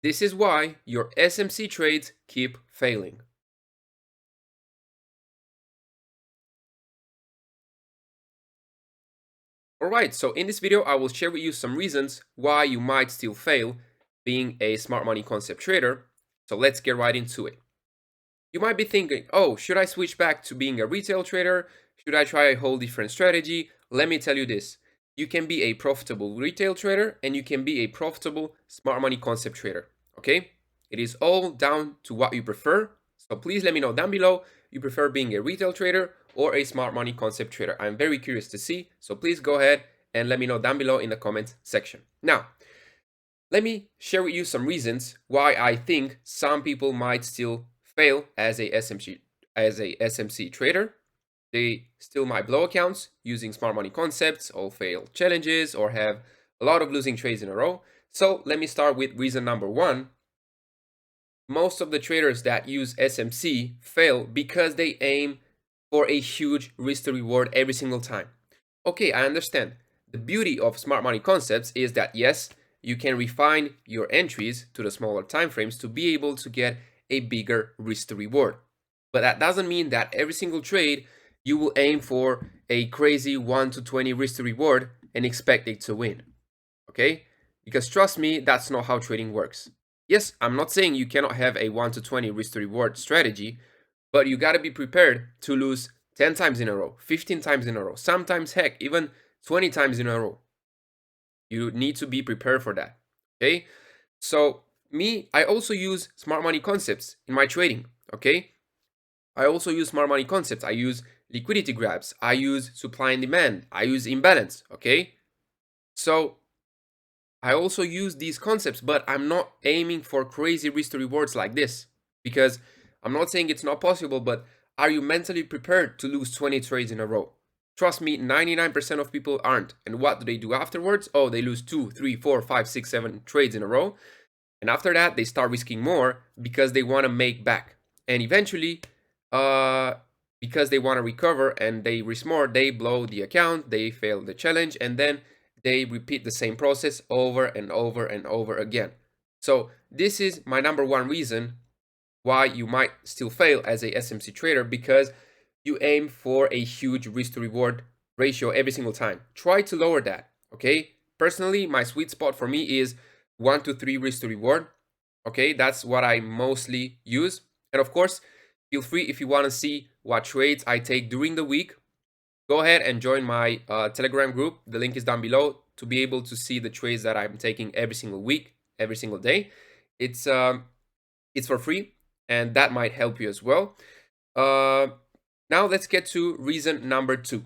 This is why your SMC trades keep failing. Alright, so in this video, I will share with you some reasons why you might still fail being a smart money concept trader. So let's get right into it. You might be thinking, oh, should I switch back to being a retail trader? Should I try a whole different strategy? Let me tell you this. You can be a profitable retail trader and you can be a profitable smart money concept trader. Okay? It is all down to what you prefer. So please let me know down below you prefer being a retail trader or a smart money concept trader. I'm very curious to see. So please go ahead and let me know down below in the comment section. Now, let me share with you some reasons why I think some people might still fail as a SMC trader. They still might blow accounts using smart money concepts, or fail challenges, or have a lot of losing trades in a row. So let me start with reason number one. Most of the traders that use SMC fail because they aim for a huge risk to reward every single time. Okay, I understand. The beauty of smart money concepts is that yes, you can refine your entries to the smaller time frames to be able to get a bigger risk to reward. But that doesn't mean that every single trade you will aim for a crazy 1 to 20 risk to reward and expect it to win. Okay? Because trust me, that's not how trading works. Yes, I'm not saying you cannot have a 1 to 20 risk to reward strategy, but you got to be prepared to lose 10 times in a row, 15 times in a row, sometimes, heck, even 20 times in a row. You need to be prepared for that. Okay? So, I also use smart money concepts in my trading. Okay? I also use smart money concepts. I use liquidity grabs. I use supply and demand. I use imbalance. Okay? So, I also use these concepts, but I'm not aiming for crazy risk to rewards like this, because I'm not saying it's not possible, but are you mentally prepared to lose 20 trades in a row? Trust me, 99% of people aren't. And what do they do afterwards? Oh, they lose 2, 3, 4, 5, 6, 7 trades in a row. And after that, they start risking more because they want to make back. And eventually, because they want to recover and they risk more, they blow the account, they fail the challenge, and then they repeat the same process over and over and over again. So this is my number one reason why you might still fail as a SMC trader, because you aim for a huge risk to reward ratio every single time. Try to lower that, okay? Personally, my sweet spot for me is 1 to 3 risk to reward. Okay, that's what I mostly use. And of course, feel free, if you want to see what trades I take during the week, go ahead and join my Telegram group. The link is down below to be able to see the trades that I'm taking every single week, every single day. It's for free, and that might help you as well. Now let's get to reason number two.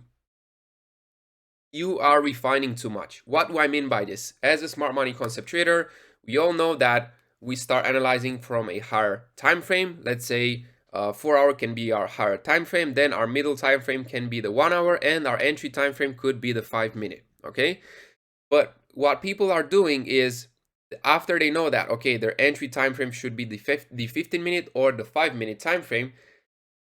You are refining too much. What do I mean by this? As a smart money concept trader, we all know that we start analyzing from a higher time frame. Let's say 4 hour can be our higher time frame, then our middle time frame can be the 1 hour, and our entry time frame could be the 5 minute. Okay, but what people are doing is, after they know that okay, their entry time frame should be the 15 minute or the 5 minute time frame,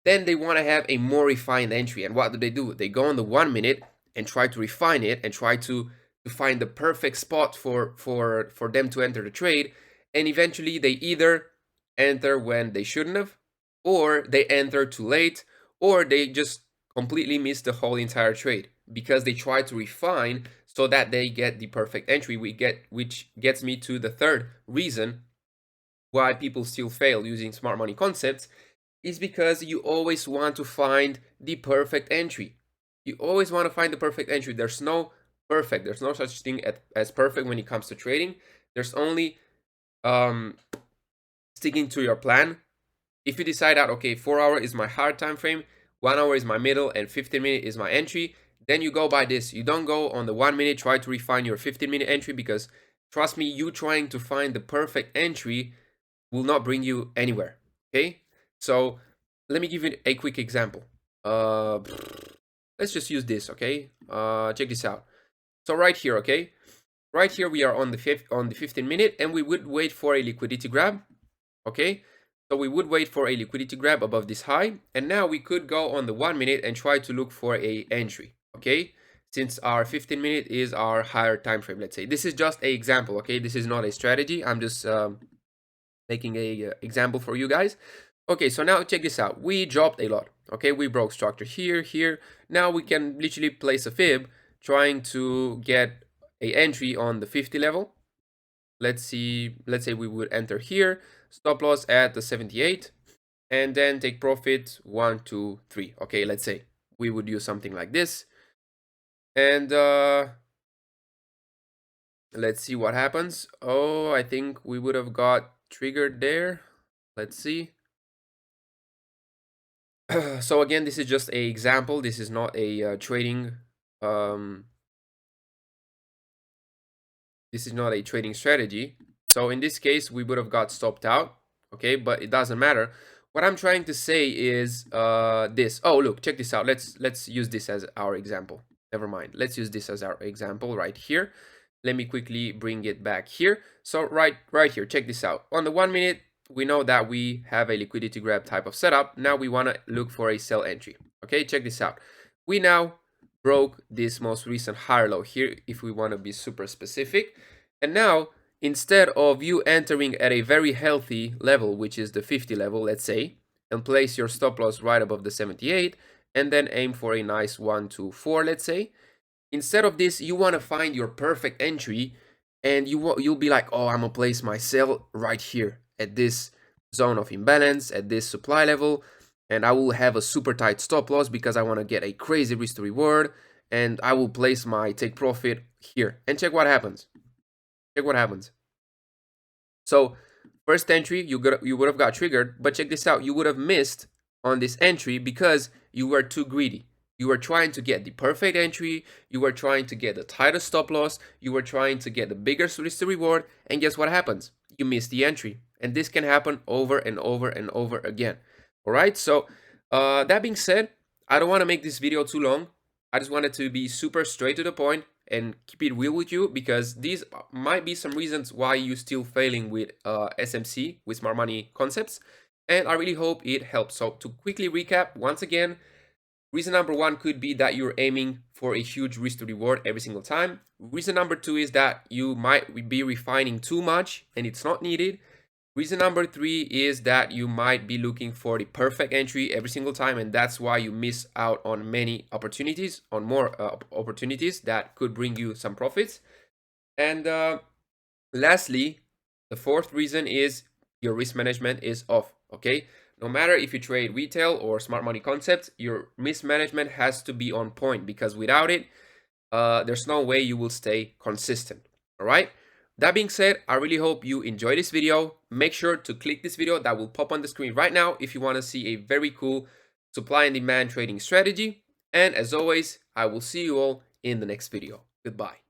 then they want to have a more refined entry. And what do? They go on the 1 minute and try to refine it and try to find the perfect spot for them to enter the trade. And eventually they either enter when they shouldn't have, or they enter too late, or they just completely miss the whole entire trade because they try to refine so that they get the perfect entry. Which gets me to the third reason why people still fail using smart money concepts, is because you always want to find the perfect entry. You always want to find the perfect entry. There's no perfect. There's no such thing as perfect when it comes to trading. There's only sticking to your plan. If you decide that, okay, 4 hour is my hard time frame, 1 hour is my middle, and 15 minute is my entry, then you go by this. You don't go on the 1 minute, try to refine your 15 minute entry, because trust me, you trying to find the perfect entry will not bring you anywhere. Okay, so let me give you a quick example. Let's just use this. Okay, check this out. So right here, okay, right here we are on the 15 minute, and we would wait for a liquidity grab. Okay, so we would wait for a liquidity grab above this high, and now we could go on the 1 minute and try to look for a entry. Okay, since our 15 minute is our higher time frame, let's say this is just an example. Okay, this is not a strategy. I'm just making a example for you guys. Okay, so now check this out. We dropped a lot. Okay, we broke structure here, here. Now we can literally place a fib trying to get a entry on the 50 level. Let's say we would enter here, stop loss at the 78, and then take profit 1, 2, 3. Okay, let's say we would do something like this. And let's see what happens. Oh, I think we would have got triggered there. Let's see. So again, this is just a example. This is not a trading this is not a trading strategy. So in this case, we would have got stopped out. Okay, but it doesn't matter. What I'm trying to say is this. Oh, look, check this out. Let's use this as our example. Never mind. Let's use this as our example right here. Let me quickly bring it back here. So right here, check this out. On the 1 minute, we know that we have a liquidity grab type of setup. Now we want to look for a sell entry. Okay, check this out. We now broke this most recent higher low here, if we want to be super specific. And now, instead of you entering at a very healthy level, which is the 50 level, let's say, and place your stop loss right above the 78, and then aim for a nice 1, 2, 4, let's say. Instead of this, you want to find your perfect entry, and you'll be like, oh, I'm gonna place my sell right here at this zone of imbalance, at this supply level, and I will have a super tight stop loss because I want to get a crazy risk to reward, and I will place my take profit here. And check what happens. Check what happens. So first entry, you would have got triggered, but check this out. You would have missed on this entry because you were too greedy. You were trying to get the perfect entry. You were trying to get the tightest stop loss. You were trying to get the bigger risk to reward. And guess what happens? You miss the entry. And this can happen over and over and over again. All right. So that being said, I don't want to make this video too long. I just wanted to be super straight to the point and keep it real with you, because these might be some reasons why you're still failing with SMC, with smart money concepts. And I really hope it helps. So to quickly recap, once again, reason number one could be that you're aiming for a huge risk to reward every single time. Reason number two is that you might be refining too much and it's not needed. Reason number three is that you might be looking for the perfect entry every single time, and that's why you miss out on many opportunities, on more opportunities that could bring you some profits. And lastly, the fourth reason is your risk management is off. Okay, no matter if you trade retail or smart money concepts, your risk management has to be on point, because without it, there's no way you will stay consistent. All right. That being said, I really hope you enjoy this video. Make sure to click this video that will pop on the screen right now if you want to see a very cool supply and demand trading strategy. And as always, I will see you all in the next video. Goodbye.